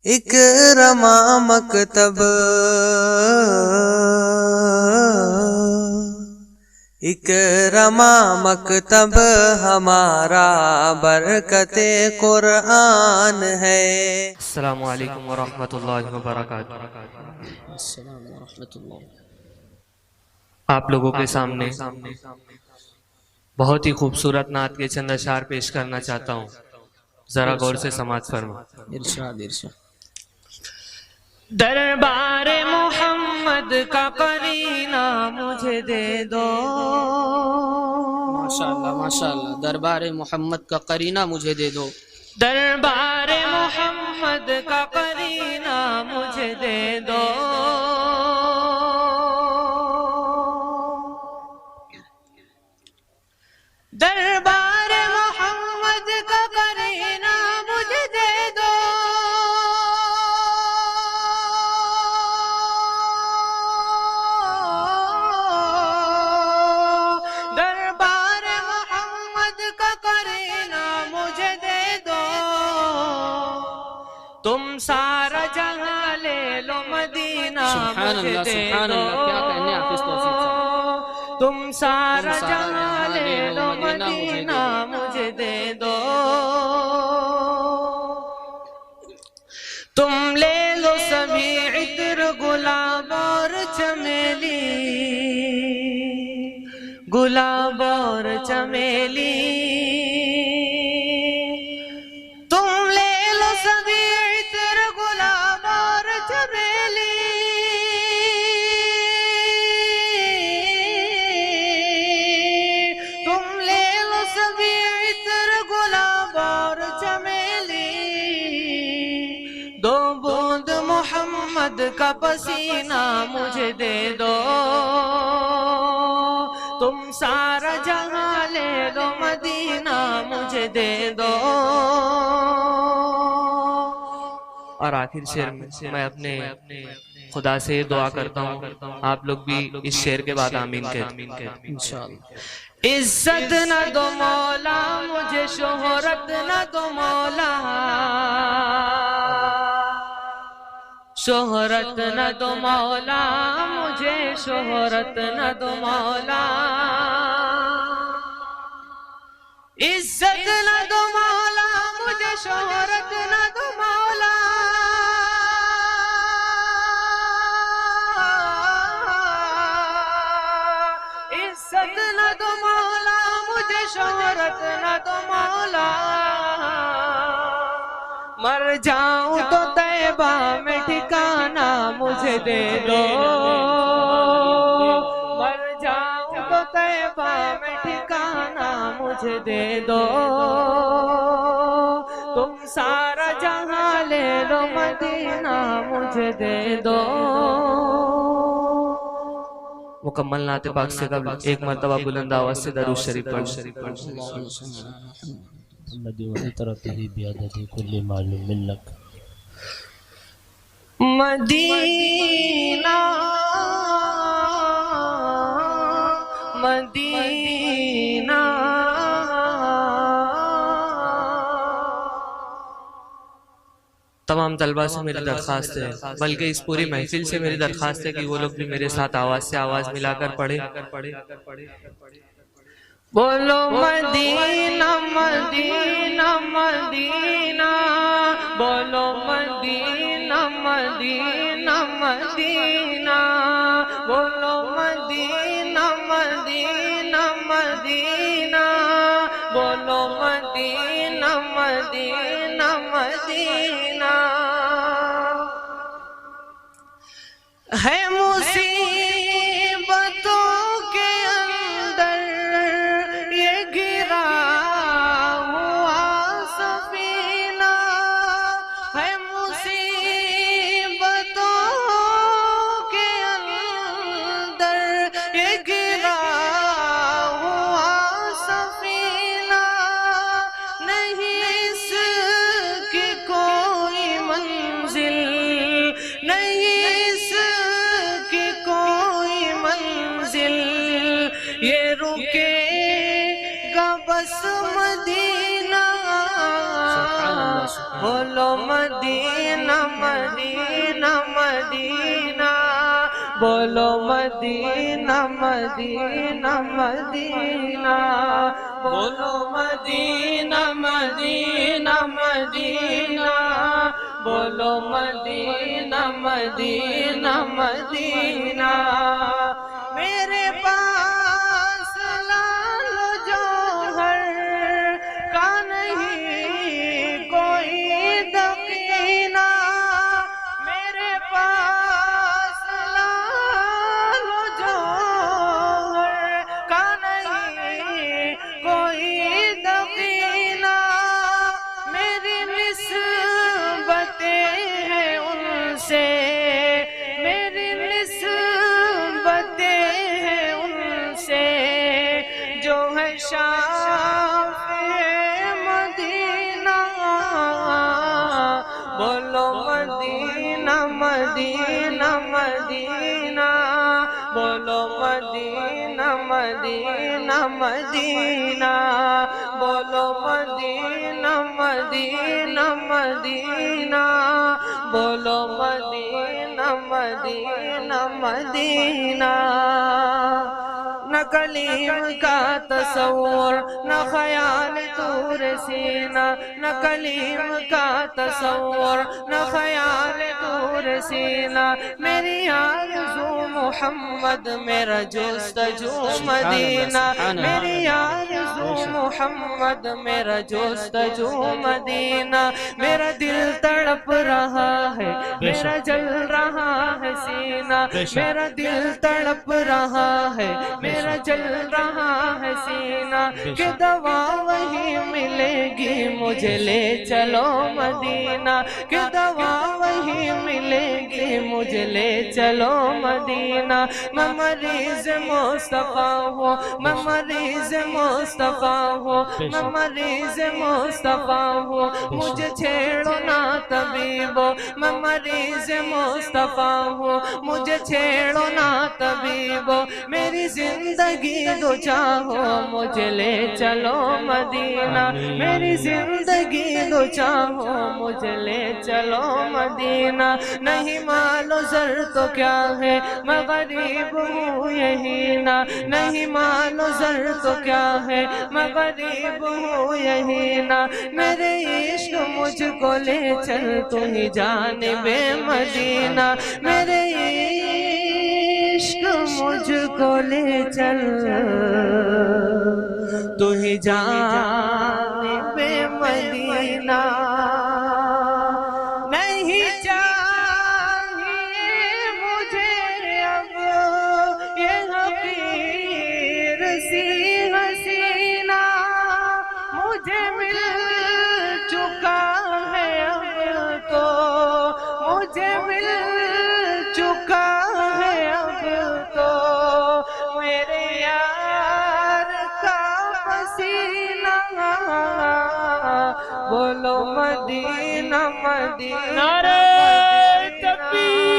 اکرما مکتب اکرما مکتب ہمارا برکت قرآن ہے۔ السلام علیکم ورحمۃ اللہ وبرکاتہ۔ السلام ورحمۃ اللہ۔ آپ لوگوں کے سامنے بہت ہی خوبصورت نعت کے چند اشعار پیش کرنا چاہتا ہوں، ذرا غور سے سماعت فرما۔ ارشاد ارشاد۔ دربار محمد کا قرینہ مجھے دے دو، ماشاءاللہ ماشاءاللہ، دربار محمد کا قرینہ مجھے دے دو۔ دربار محمد کا قرینہ مجھے دے دو، دربار محمد کا قرینہ مجھے دے دو، دربار محمد کا قرینہ مجھے دے دو، تم سارا جہاں لے لو مدینہ سبحان مجھے اللہ دے سبحان دو، اللہ، کیا کہنے حافظ توصیف صاحب۔ تم سارا جہاں لے لو مدینہ مجھے دے دو، تم لے لو سبھی عطر گلاب اور چمیلی، گلاب اور چمیلی، تم لے لو سبھی عطر گلاب اور چمیلی، تم لے لو سبھی عطر گلاب اور چمیلی، دو بوند محمد کا پسینہ مجھے دے دو، تم سارا جہاں لے لو مدینہ مجھے دے دو۔ اور آخر شعر میں اپنے خدا سے دعا کرتا ہوں، آپ لوگ بھی اس شعر کے بعد آمین کہتے۔ انشاءاللہ۔ عزت نہ دو مولا مجھے، شہرت نہ دو مولا، شہرت نہ دو مولا مجھے، شہرت نہ دو مولا، عزت نہ دو مولا مجھے، شہرت نہ دو مولا، عزت نہ دو مولا مجھے، شہرت نہ دو مولا، مر جاؤں تو طیبہ میں ٹھکانہ مجھے دے دو، مر جاؤں تو طیبہ میں ٹھکانہ مجھے دے دو، تم سارا جہاں لے لو مدینہ مجھے دے دو۔ مکمل نعت پاک سے قبل ایک مرتبہ بلند آواز سے درود شریف پڑھ۔ محمد وعطرته بعدد كل معلوم لك۔ مدینہ مدینہ تمام طلبہ سے میری درخواست ہے، بلکہ اس پوری محفل سے میری درخواست ہے کہ وہ لوگ بھی میرے ساتھ آواز سے آواز ملا کر پڑھیں۔ بولو مدینہ مدینہ مدینہ، بولو مدینہ مدینہ مدینہ، بولو مدینہ مدینہ مدینہ، بولو مدینہ مدینہ مدینہ، ہے مصیبتوں کے اندر یہ گرا ہوا سفینہ، ہے مصیبتوں کے اندر یہ گرا ہوا سفینہ، نہیں اس کی کوئی منزل، نہیں اس بولو مدینہ مدینہ مدینہ، بولو مدینہ مدینہ مدینہ، بولو مدینہ مدینہ مدینہ، بولو مدینہ مدینہ مدینہ۔ میرے پاس لال و جوہر کا نہیں کوئی دفینہ، میرے پاس لال و جوہر کا نہیں کوئی دفینہ، میری نسبتیں ہیں ان سے، میری نسبتیں ہیں ان سے، جو ہے شافع مدینہ۔ بولو مدینہ مدینہ مدینہ، بولو مدینہ مدینہ مدینہ، بولو مدینہ مدینہ مدینہ، بولو مدینہ مدینہ مدینہ۔ نہ کلیم کا تصور نہ خیال طور سینہ، نہ کلیم کا تصور نہ خیال طور سینہ، میری آرزو محمد میرا جستجو مدینہ، میری آرزو محمد میرا جستجو مدینہ، میرا دل تڑپ رہا ہے میرا جل رہا ہے سینہ، میرا دل تڑپ رہا ہے میرا جل رہا ہے سینہ، کہ دوا وہی ملے گی مجھے لے چلو مدینہ، کہ دوا وہی ملے گی مجھے لے چلو مدینہ۔ میں مریض مصطفیٰ ہوں، میں مریض مصطفیٰ ہوں، میں مریض مصطفیٰ ہوں، مجھے چھیڑو نہ طبیبو، میں مریض مصطفیٰ ہوں، مجھے چھیڑو نہ طبیبو، میری زندگی دو چاہو مجھے لے چلو مدینہ، میری زندگی دو چاہو مجھے لے چلو مدینہ۔ نہیں مال و زر تو کیا ہے میں غریب ہوں یہی نا، نہیں مال و زر تو کیا ہے میں غریب ہوں یہی نا، میرے عشق مجھ کو لے چل تو ہی جانب مدینہ، میرے عشق مجھ کو لے چل تو ہی جانب مدینہ۔ نہیں چاہیے مجھے اب یہ حقیر سی حسینہ، مجھے مل چکا ہے اب تو، مجھے مل چکا ہے اب تو، میرے یار کا پسینہ۔ بولو مدینہ مدینہ نعرہ تکبیر